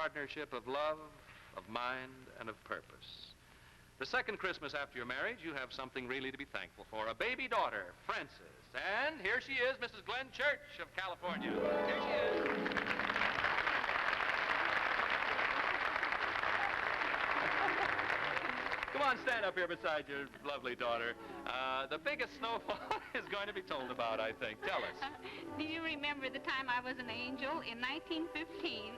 partnership of love, of mind, and of purpose. The second Christmas after your marriage, you have something really to be thankful for. A baby daughter, Frances. And here she is, Mrs. Glenn Church of California. Here she is. Come on, stand up here beside your lovely daughter. The biggest snowfall is going to be told about, I think. Tell us. Do you remember the time I was an angel in 1915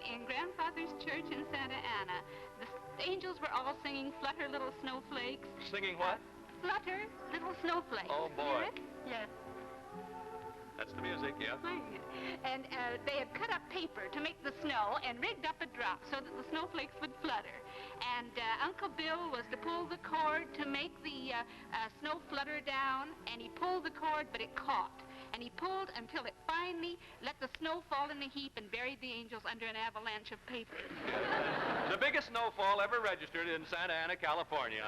in Grandfather's church in Santa Ana? The angels were all singing Flutter Little Snowflakes. Singing what? Flutter Little Snowflakes. Oh, boy. Hear it? Yes. That's the music, yeah. And they had cut up paper to make the snow and rigged up a drop so that the snowflakes would flutter. And Uncle Bill was to pull the cord to make the snow flutter down, and he pulled the cord, but it caught. And he pulled until it finally let the snow fall in a heap and buried the angels under an avalanche of paper. The biggest snowfall ever registered in Santa Ana, California.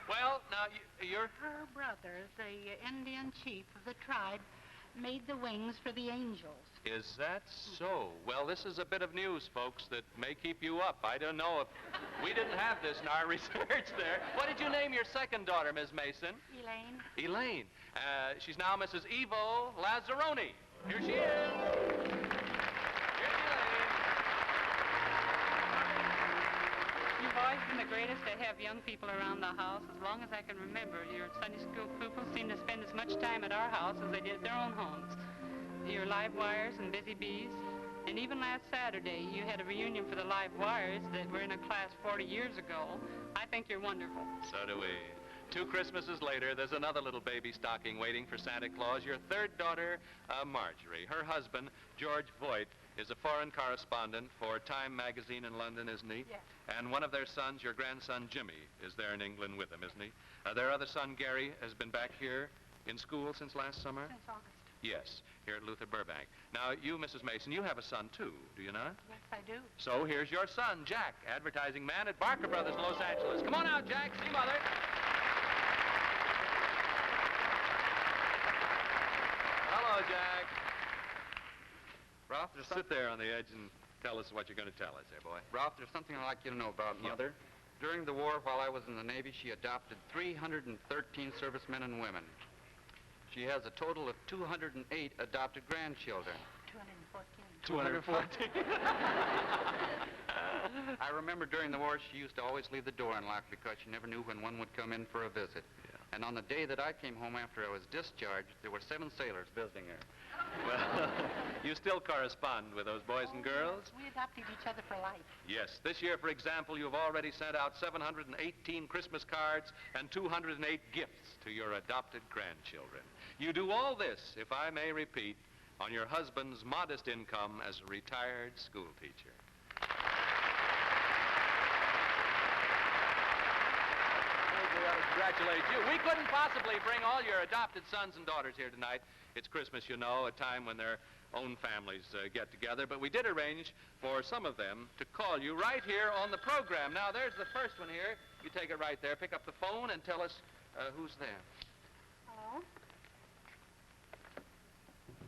Well, now, you're... Her brother, the Indian chief of the tribe, made the wings for the angels. Is that so? Well, this is a bit of news, folks, that may keep you up. I don't know if we didn't have this in our research there. What did you name your second daughter, Miss Mason? Elaine. Elaine. She's now Mrs. Evo Lazzeroni. Here she is. You've always been the greatest to have young people around the house. As long as I can remember, your Sunday school pupils seem to spend as much time at our house as they did at their own homes. Your live wires and busy bees. And even last Saturday, you had a reunion for the live wires that were in a class 40 years ago. I think you're wonderful. So do we. 2 Christmases later, there's another little baby stocking waiting for Santa Claus, your third daughter, Marjorie. Her husband, George Voigt, is a foreign correspondent for Time magazine in London, isn't he? Yes. And one of their sons, your grandson, Jimmy, is there in England with them, isn't he? Their other son, Gary, has been back here in school since last summer? Since August. Yes, here at Luther Burbank. Now, you, Mrs. Mason, you have a son, too, do you not? Yes, I do. So here's your son, Jack, advertising man at Barker Brothers, Los Angeles. Come on out, Jack. See Mother. Hello, Jack. Ralph, Just sit there on the edge and tell us what you're going to tell us there, boy. Ralph, there's something I'd like you to know about Mother. During the war, while I was in the Navy, she adopted 313 servicemen and women. She has a total of 208 adopted grandchildren. 214. 214. I remember during the war, she used to always leave the door unlocked because she never knew when one would come in for a visit. Yeah. And on the day that I came home after I was discharged, there were 7 sailors visiting her. Well, you still correspond with those boys and girls? We adopted each other for life. Yes. This year, for example, you've already sent out 718 Christmas cards and 208 gifts to your adopted grandchildren. You do all this, if I may repeat, on your husband's modest income as a retired school teacher. We ought to congratulate you. We couldn't possibly bring all your adopted sons and daughters here tonight. It's Christmas, you know, a time when their own families get together, but we did arrange for some of them to call you right here on the program. Now, there's the first one here. You take it right there. Pick up the phone and tell us who's there. Hello?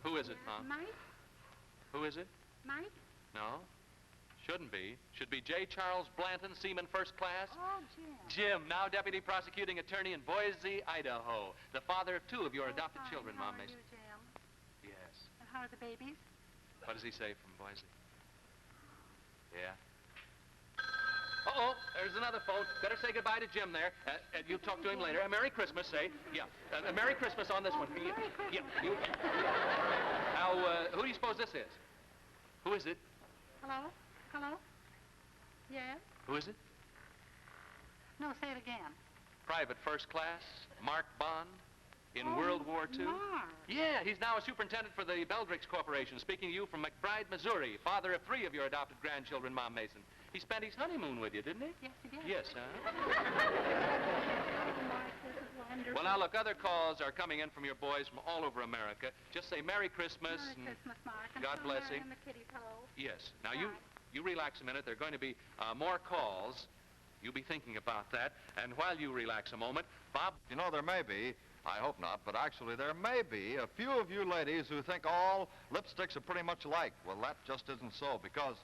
Who is it, Mom? Mike? Who is it? Mike? No. Shouldn't be. Should be J. Charles Blanton, Seaman First Class. Oh, Jim. Jim, now Deputy Prosecuting Attorney in Boise, Idaho. The father of 2 of your adopted Fine. children, How Mom are Mason. you, Jim? Yes. And how are the babies? What does he say from Boise? Yeah. Uh-oh, there's another phone. Better say goodbye to Jim there. You'll talk to him later. Merry Christmas, say. Yeah. Merry Christmas on this one. Merry Christmas. Yeah. Now, who do you suppose this is? Who is it? Hello? Hello? Yes? Who is it? No, say it again. Private First Class, Mark Bond, in Oh, World War II. Mark. Yeah, he's now a superintendent for the Beldricks Corporation, speaking to you from McBride, Missouri, father of 3 of your adopted grandchildren, Mom Mason. He spent his honeymoon with you, didn't he? Yes, he did. Yes, huh? Mark, this is wonderful. Well, now, look, other calls are coming in from your boys from all over America. Just say Merry Christmas. Merry and Christmas, Mark. And God bless Mary him. and the kitty pillow. Yes. Now, Right. you relax a minute. There are going to be more calls. You be thinking about that. And while you relax a moment, Bob... You know, there may be, I hope not, but actually there may be a few of you ladies who think all lipsticks are pretty much alike. Well, that just isn't so, because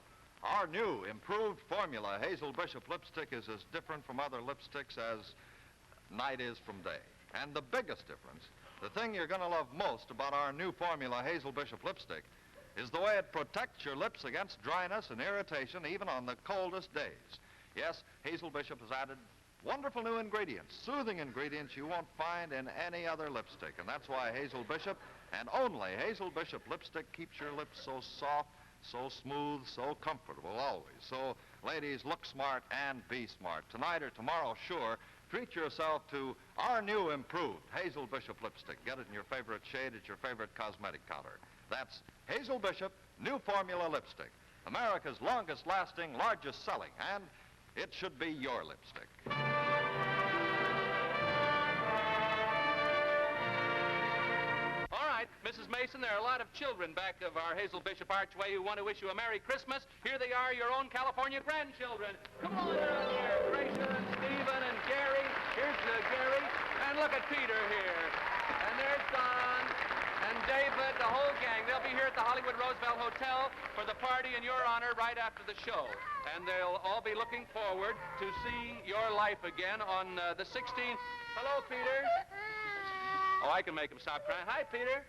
Our new, improved formula Hazel Bishop lipstick is as different from other lipsticks as night is from day. And the biggest difference, the thing you're going to love most about our new formula Hazel Bishop lipstick, is the way it protects your lips against dryness and irritation even on the coldest days. Yes, Hazel Bishop has added wonderful new ingredients, soothing ingredients you won't find in any other lipstick. And that's why Hazel Bishop, and only Hazel Bishop lipstick, keeps your lips so soft, so smooth, so comfortable always. So, ladies, look smart and be smart. Tonight or tomorrow, sure, treat yourself to our new improved Hazel Bishop lipstick. Get it in your favorite shade at your favorite cosmetic counter. That's Hazel Bishop New Formula Lipstick, America's longest lasting, largest selling, and it should be your lipstick. All right, Mrs. Mason, there are a lot of children back of our Hazel Bishop archway who want to wish you a Merry Christmas. Here they are, your own California grandchildren. Come on down here, Gracia and Stephen and Gary. Here's Gary, and look at Peter here. And there's Don and David, the whole gang. They'll be here at the Hollywood Roosevelt Hotel for the party in your honor right after the show. And they'll all be looking forward to seeing your life again on the 16th. Hello, Peter. Oh, I can make him stop crying. Hi, Peter.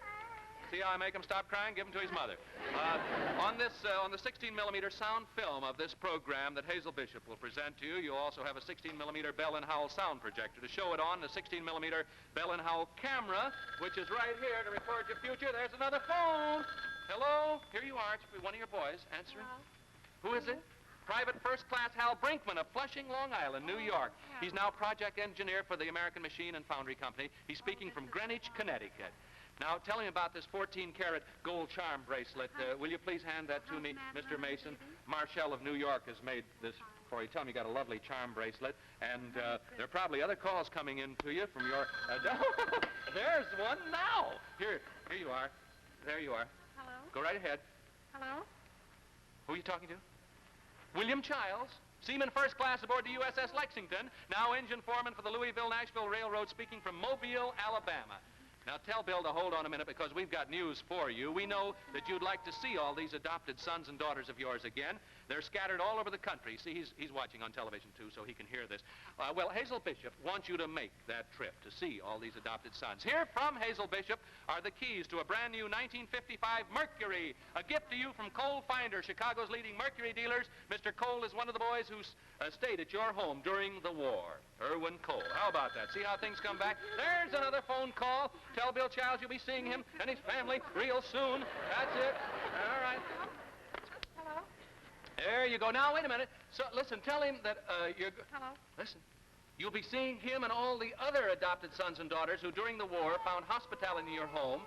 See how I make him stop crying? Give him to his mother. On the 16-millimeter sound film of this program that Hazel Bishop will present to you, you'll also have a 16-millimeter Bell & Howell sound projector to show it on, the 16-millimeter Bell & Howell camera, which is right here to record your future. There's another phone. Hello? Here you are. It's one of your boys. Answer. Who is it? Private First Class Hal Brinkman of Flushing, Long Island, New York. He's now project engineer for the American Machine and Foundry Company. He's speaking from Greenwich, Connecticut. Now, tell him about this 14-karat gold charm bracelet. Will you please hand that to me, Mr. Mason? Marshall of New York has made this for you. Tell him you got a lovely charm bracelet. And there are probably other calls coming in to you from your... There's one now. Here you are. There you are. Hello? Go right ahead. Hello? Who are you talking to? William Childs, seaman first class aboard the USS Lexington, now engine foreman for the Louisville-Nashville Railroad, speaking from Mobile, Alabama. Now, tell Bill to hold on a minute because we've got news for you. We know that you'd like to see all these adopted sons and daughters of yours again. They're scattered all over the country. See, he's watching on television, too, so he can hear this. Well, Hazel Bishop wants you to make that trip to see all these adopted sons. Here from Hazel Bishop are the keys to a brand-new 1955 Mercury, a gift to you from Cole Finder, Chicago's leading Mercury dealers. Mr. Cole is one of the boys who stayed at your home during the war. Irwin Cole. How about that? See how things come back? There's another phone call. Tell Bill Childs you'll be seeing him and his family real soon. That's it. All right. Hello? There you go. Now, wait a minute. So, listen, tell him that you're... Hello? Listen. You'll be seeing him and all the other adopted sons and daughters who, during the war, found hospitality in your home.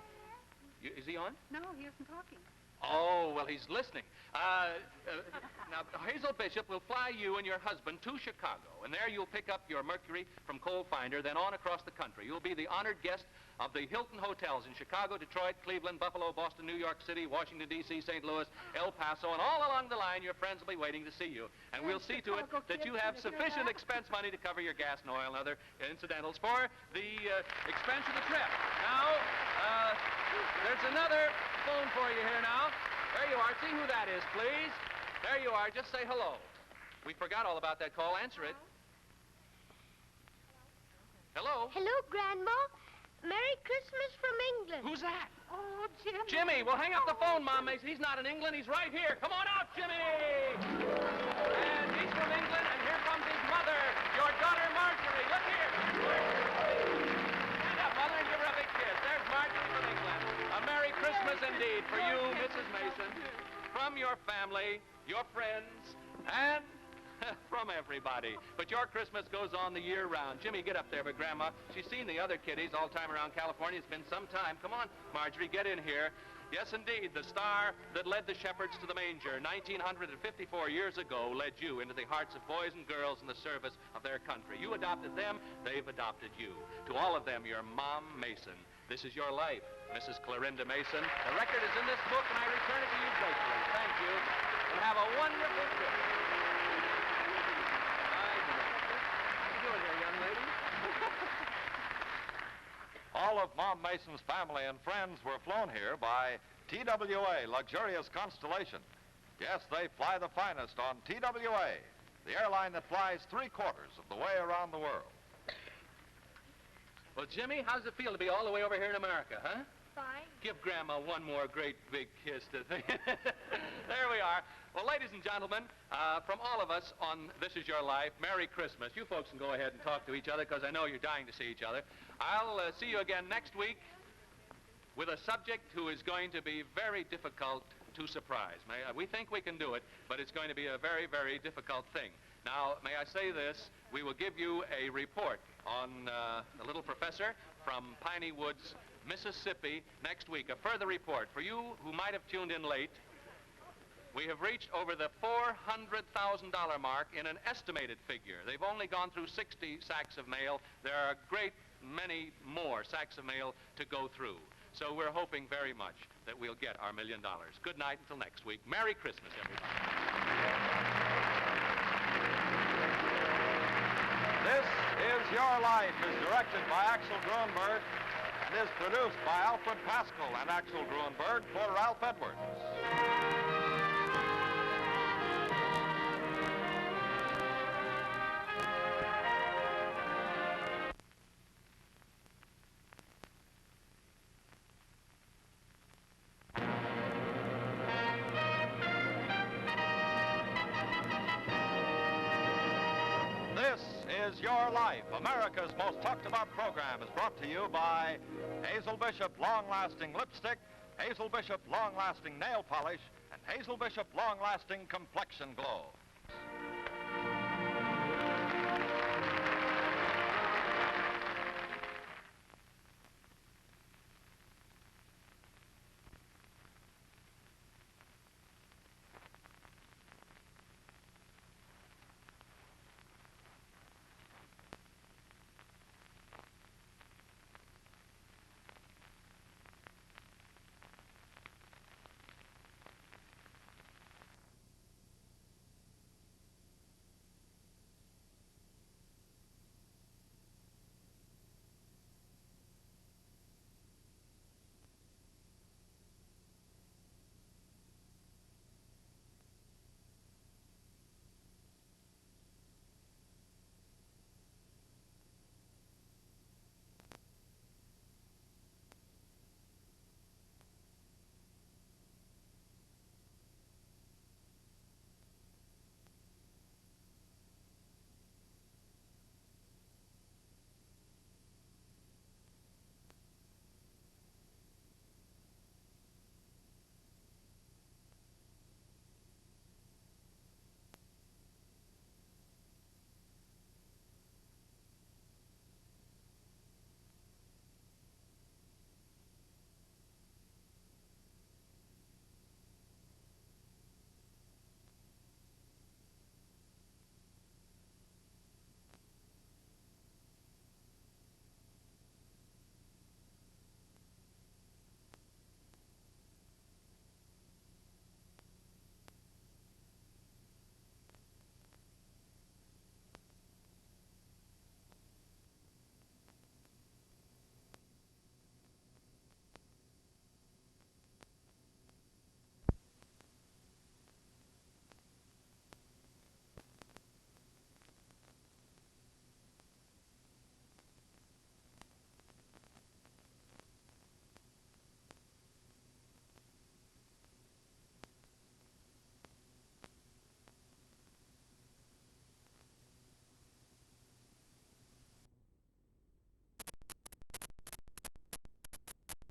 Is he on? No, he isn't talking. Oh, well, he's listening. Now, Hazel Bishop will fly you and your husband to Chicago, and there you'll pick up your Mercury from Cole Finder, then on across the country. You'll be the honored guest of the Hilton hotels in Chicago, Detroit, Cleveland, Buffalo, Boston, New York City, Washington, D.C., St. Louis, El Paso, and all along the line, your friends will be waiting to see you. And we'll see to it that you have sufficient expense money to cover your gas and oil and other incidentals for the expense of the trip. Now, there's another phone for you here now. There you are. See who that is, please. There you are. Just say hello. We forgot all about that call. Answer it. Hello? Hello, Grandma. Merry Christmas from England. Who's that? Oh, Jimmy. Jimmy. Well, hang up the phone, Mom Mason. He's not in England. He's right here. Come on out, Jimmy. And he's from England, and here comes his mother, your daughter, Marjorie. Look here. Stand up, Mother, and give her a big kiss. There's Marjorie from England. A Merry Christmas indeed for you, Mrs. Mason, from your family, your friends, and from everybody. But your Christmas goes on the year round. Jimmy, get up there with Grandma. She's seen the other kiddies all time around California. It's been some time. Come on, Marjorie, get in here. Yes, indeed, the star that led the shepherds to the manger 1954 years ago led you into the hearts of boys and girls in the service of their country. You adopted them, they've adopted you. To all of them, your Mom Mason. This is your life, Mrs. Clarinda Mason. The record is in this book, and I return it to you gratefully. Thank you, and have a wonderful trip. All of Mom Mason's family and friends were flown here by TWA Luxurious Constellation. Yes, they fly the finest on TWA, the airline that flies 3/4 of the way around the world. Well, Jimmy, how does it feel to be all the way over here in America, huh? Fine. Give Grandma one more great big kiss to think. There we are. Well, ladies and gentlemen, from all of us on This Is Your Life, Merry Christmas. You folks can go ahead and talk to each other because I know you're dying to see each other. I'll see you again next week with a subject who is going to be very difficult to surprise. We think we can do it, but it's going to be a very, very difficult thing. Now, may I say this? We will give you a report on the little professor from Piney Woods, Mississippi, next week. A further report. For you who might have tuned in late, we have reached over the $400,000 mark in an estimated figure. They've only gone through 60 sacks of mail. There are a great many more sacks of mail to go through. So we're hoping very much that we'll get our $1 million. Good night until next week. Merry Christmas, everybody. This Is Your Life is directed by Axel Grunberg and is produced by Alfred Pascal and Axel Grunberg for Ralph Edwards. This Is Your Life, America's most talked about program, is brought to you by Hazel Bishop Long-Lasting Lipstick, Hazel Bishop Long-Lasting Nail Polish, and Hazel Bishop Long-Lasting Complexion Glow.